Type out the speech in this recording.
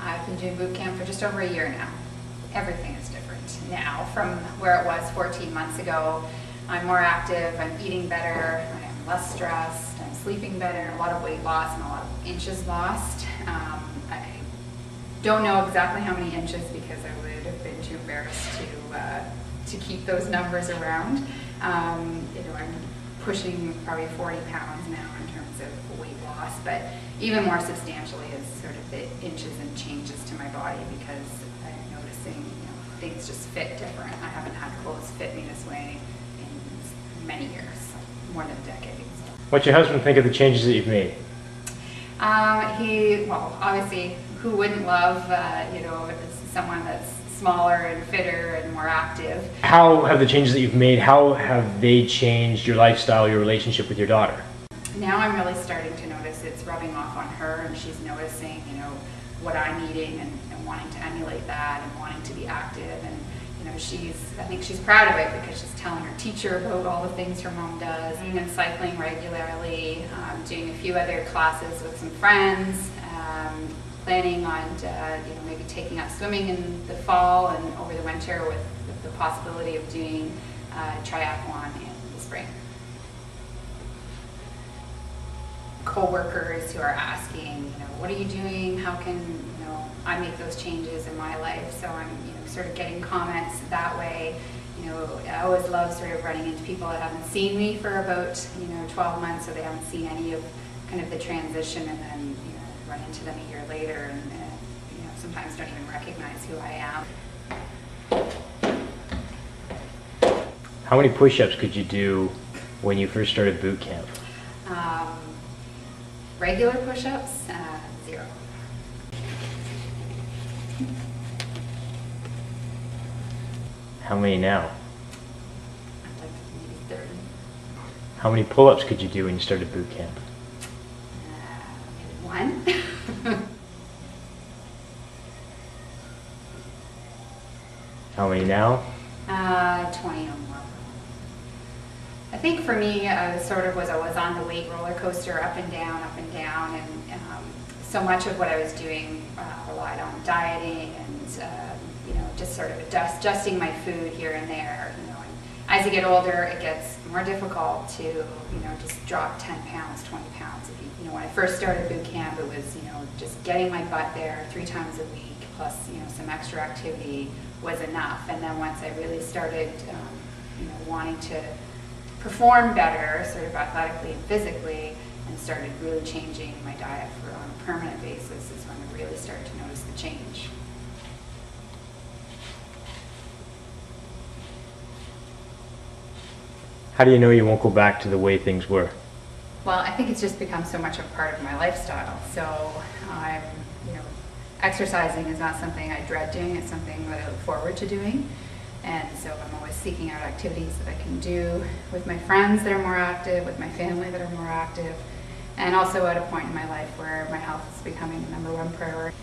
I've been doing boot camp for just over a year now. Everything is different now from where it was 14 months ago. I'm more active, I'm eating better, I'm less stressed, I'm sleeping better, a lot of weight loss and a lot of inches lost. I don't know exactly how many inches because I would have been too embarrassed to keep those numbers around. I'm pushing probably 40 pounds now in terms of weight loss, but even more substantially is sort of the inches and changes to my body because I'm noticing things just fit different. I haven't had clothes fit me this way in many years, more than a decade. So. What's your husband think of the changes that you've made? Well, obviously, who wouldn't love, someone that's smaller and fitter and more active. How have the changes that you've made, how have they changed your lifestyle, your relationship with your daughter? Now I'm really starting to notice it's rubbing off on her, and she's noticing, what I'm eating and wanting to emulate that and wanting to be active. And, I think she's proud of it because she's telling her teacher about all the things her mom does. And cycling regularly, doing a few other classes with some friends, planning on maybe taking up swimming in the fall and over the winter with the possibility of doing triathlon in the spring. Co-workers who are asking, what are you doing? How can I make those changes in my life? So I'm sort of getting comments that way. I always love sort of running into people that haven't seen me for about 12 months, so they haven't seen any of kind of the transition, and then run into them a year later and sometimes don't even recognize who I am. How many push-ups could you do when you first started boot camp? Regular push-ups, 0. How many now? I'd like maybe 30. How many pull-ups could you do when you started boot camp? Maybe 1. How many now? 20 or more. I think for me, I was on the weight roller coaster, up and down, and so much of what I was doing relied on dieting and just sort of adjusting my food here and there. And as you get older, it gets more difficult to just drop 10 pounds, 20 pounds. When I first started boot camp, it was just getting my butt there 3 times a week, plus some extra activity was enough. And then once I really started wanting to perform better, sort of athletically and physically, and started really changing my diet on a permanent basis is when I really started to notice the change. How do you know you won't go back to the way things were? Well, I think it's just become so much a part of my lifestyle. So I'm, exercising is not something I dread doing, it's something that I look forward to doing. And so I'm always seeking out activities that I can do with my friends that are more active, with my family that are more active, and also at a point in my life where my health is becoming the #1 priority.